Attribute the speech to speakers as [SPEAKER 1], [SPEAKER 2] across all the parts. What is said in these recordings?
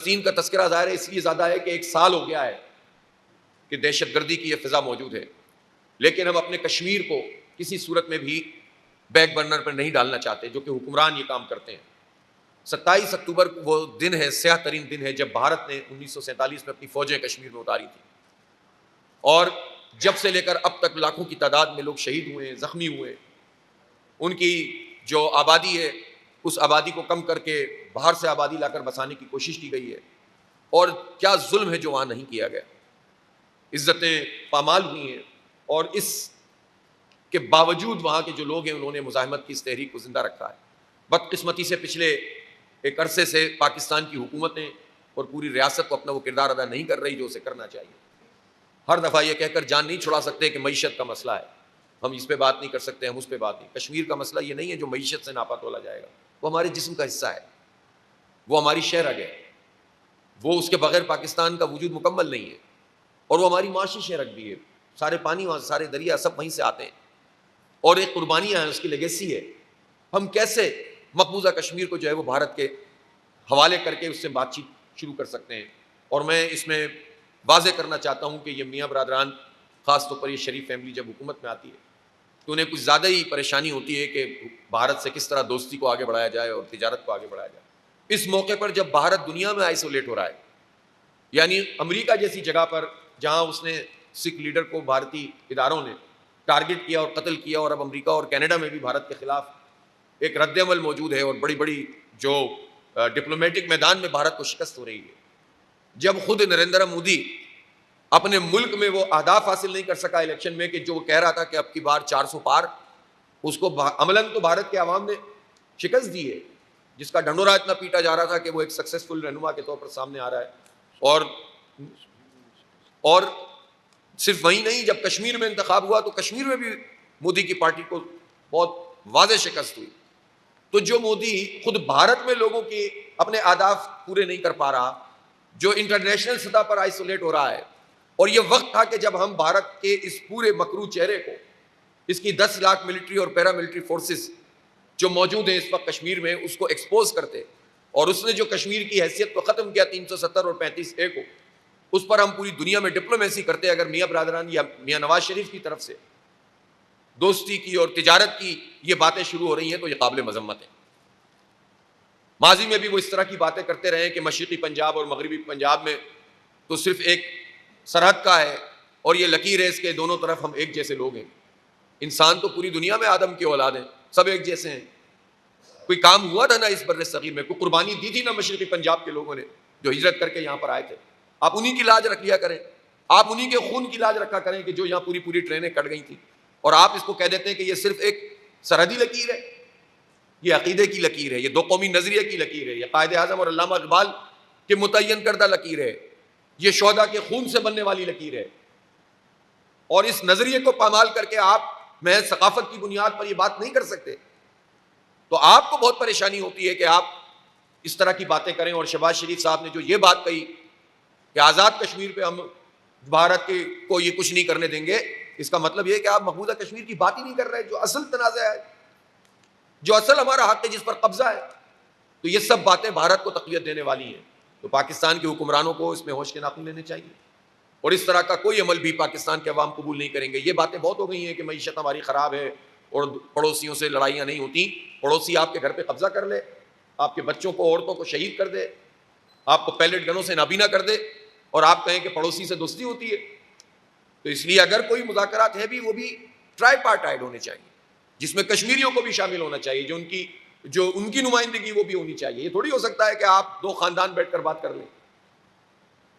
[SPEAKER 1] فلسطین کا تذکرہ ظاہر ہے اس لیے زیادہ ہے کہ 1 سال ہو گیا ہے کہ دہشت گردی کی یہ فضا موجود ہے، لیکن ہم اپنے کشمیر کو کسی صورت میں بھی بیک برنر پر نہیں ڈالنا چاہتے، جو کہ حکمران یہ کام کرتے ہیں۔ 27 اکتوبر وہ دن ہے، سیاہ ترین دن ہے، جب بھارت نے 1947 میں اپنی فوجیں کشمیر میں اتاری تھی، اور جب سے لے کر اب تک لاکھوں کی تعداد میں لوگ شہید ہوئے، زخمی ہوئے، ان کی جو آبادی ہے اس آبادی کو کم کر کے باہر سے آبادی لا کر بسانے کی کوشش کی گئی ہے، اور کیا ظلم ہے جو وہاں نہیں کیا گیا، عزتیں پامال ہوئی ہیں، اور اس کے باوجود وہاں کے جو لوگ ہیں انہوں نے مزاحمت کی اس تحریک کو زندہ رکھا ہے۔ بدقسمتی سے پچھلے ایک عرصے سے پاکستان کی حکومتیں اور پوری ریاست کو اپنا وہ کردار ادا نہیں کر رہی جو اسے کرنا چاہیے۔ ہر دفعہ یہ کہہ کر جان نہیں چھڑا سکتے کہ معیشت کا مسئلہ ہے، ہم اس پہ بات نہیں کر سکتے، ہم اس پہ بات نہیں۔ کشمیر کا مسئلہ یہ نہیں ہے جو معیشت سے ناپا تولا جائے گا، وہ ہمارے جسم کا حصہ ہے، وہ ہماری شہ رگ ہے، وہ اس کے بغیر پاکستان کا وجود مکمل نہیں ہے، اور وہ ہماری معاشی شہ رگ بھی ہے۔ سارے پانی وہاں، سارے دریا سب وہیں سے آتے ہیں، اور ایک قربانیاں ہیں، اس کی لیگیسی ہے۔ ہم کیسے مقبوضہ کشمیر کو جو ہے وہ بھارت کے حوالے کر کے اس سے بات چیت شروع کر سکتے ہیں؟ اور میں اس میں واضح کرنا چاہتا ہوں کہ یہ میاں برادران، خاص طور پر یہ شریف فیملی جب حکومت میں آتی ہے تو انہیں کچھ زیادہ ہی پریشانی ہوتی ہے کہ بھارت سے کس طرح دوستی کو آگے بڑھایا جائے اور تجارت کو آگے بڑھایا جائے۔ اس موقع پر جب بھارت دنیا میں آئسولیٹ ہو رہا ہے، یعنی امریکہ جیسی جگہ پر جہاں اس نے سکھ لیڈر کو بھارتی اداروں نے ٹارگٹ کیا اور قتل کیا، اور اب امریکہ اور کینیڈا میں بھی بھارت کے خلاف ایک رد عمل موجود ہے، اور بڑی بڑی جو ڈپلومیٹک میدان میں بھارت کو شکست ہو رہی ہے، جب خود نریندر مودی اپنے ملک میں وہ اہداف حاصل نہیں کر سکا الیکشن میں کہ جو وہ کہہ رہا تھا کہ اب کی بار 400 پار، اس کو عملاً تو بھارت کے عوام نے شکست دی ہے، جس کا ڈھنڈورا اتنا پیٹا جا رہا تھا کہ وہ ایک سکسیسفل رہنما کے طور پر سامنے آ رہا ہے۔ اور صرف وہی نہیں، جب کشمیر میں انتخاب ہوا تو کشمیر میں بھی مودی کی پارٹی کو بہت واضح شکست ہوئی۔ تو جو مودی خود بھارت میں لوگوں کی اپنے اہداف پورے نہیں کر پا رہا، جو انٹرنیشنل سطح پر آئسولیٹ ہو رہا ہے، اور یہ وقت تھا کہ جب ہم بھارت کے اس پورے مکرو چہرے کو، اس کی 10 لاکھ ملٹری اور پیرا ملٹری فورسز جو موجود ہیں اس وقت کشمیر میں، اس کو ایکسپوز کرتے، اور اس نے جو کشمیر کی حیثیت کو ختم کیا 370 اور 35A کو، اس پر ہم پوری دنیا میں ڈپلومیسی کرتے۔ اگر میاں برادران یا میاں نواز شریف کی طرف سے دوستی کی اور تجارت کی یہ باتیں شروع ہو رہی ہیں تو یہ قابل مذمت ہے۔ ماضی میں بھی وہ اس طرح کی باتیں کرتے رہے کہ مشرقی پنجاب اور مغربی پنجاب میں تو صرف ایک سرحد کا ہے، اور یہ لکیر ہے، اس کے دونوں طرف ہم ایک جیسے لوگ ہیں۔ انسان تو پوری دنیا میں آدم کی اولاد ہیں، سب ایک جیسے ہیں۔ کوئی کام ہوا تھا نا اس بر صغیر میں، کوئی قربانی دی تھی نا مشرقی پنجاب کے لوگوں نے جو ہجرت کر کے یہاں پر آئے تھے؟ آپ انہی کی لاج رکھ لیا کریں، آپ انہی کے خون کی لاج رکھا کریں کہ جو یہاں پوری ٹرینیں کٹ گئی تھیں، اور آپ اس کو کہہ دیتے ہیں کہ یہ صرف ایک سرحدی لکیر ہے، یہ عقیدے کی لکیر ہے، یہ دو قومی نظریے کی لکیر ہے، یہ قائد اعظم اور علامہ اقبال کے متعین کردہ لکیر ہے، یہ شہداء کے خون سے بننے والی لکیر ہے۔ اور اس نظریے کو پامال کر کے آپ محض ثقافت کی بنیاد پر یہ بات نہیں کر سکتے، تو آپ کو بہت پریشانی ہوتی ہے کہ آپ اس طرح کی باتیں کریں۔ اور شہباز شریف صاحب نے جو یہ بات کہی کہ آزاد کشمیر پہ ہم بھارت کو یہ کچھ نہیں کرنے دیں گے، اس کا مطلب یہ ہے کہ آپ مقبوضہ کشمیر کی بات ہی نہیں کر رہے، جو اصل تنازع ہے، جو اصل ہمارا حق ہے، جس پر قبضہ ہے۔ تو یہ سب باتیں بھارت کو تقویت دینے والی ہیں، تو پاکستان کے حکمرانوں کو اس میں ہوش کے ناخن لینے چاہیے، اور اس طرح کا کوئی عمل بھی پاکستان کے عوام قبول نہیں کریں گے۔ یہ باتیں بہت ہو گئی ہیں کہ معیشت ہماری خراب ہے اور پڑوسیوں سے لڑائیاں نہیں ہوتی۔ پڑوسی آپ کے گھر پہ قبضہ کر لے، آپ کے بچوں کو، عورتوں کو شہید کر دے، آپ کو پیلٹ گنوں سے نابینا کر دے، اور آپ کہیں کہ پڑوسی سے دوستی ہوتی ہے، تو اس لیے اگر کوئی مذاکرات ہے بھی، وہ بھی ٹرائی پارٹائڈ ہونے چاہیے، جس میں کشمیریوں کو بھی شامل ہونا چاہیے، جو ان کی نمائندگی وہ بھی ہونی چاہیے۔ یہ تھوڑی ہو سکتا ہے کہ آپ دو خاندان بیٹھ کر بات کر لیں،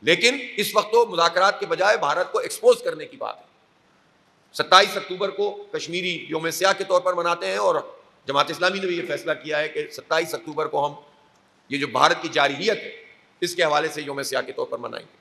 [SPEAKER 1] لیکن اس وقت تو مذاکرات کے بجائے بھارت کو ایکسپوز کرنے کی بات ہے۔ 27 اکتوبر کو کشمیری یوم سیاہ کے طور پر مناتے ہیں، اور جماعت اسلامی نے بھی یہ فیصلہ کیا ہے کہ 27 اکتوبر کو ہم یہ جو بھارت کی جارحیت ہے اس کے حوالے سے یوم سیاہ کے طور پر منائیں گے۔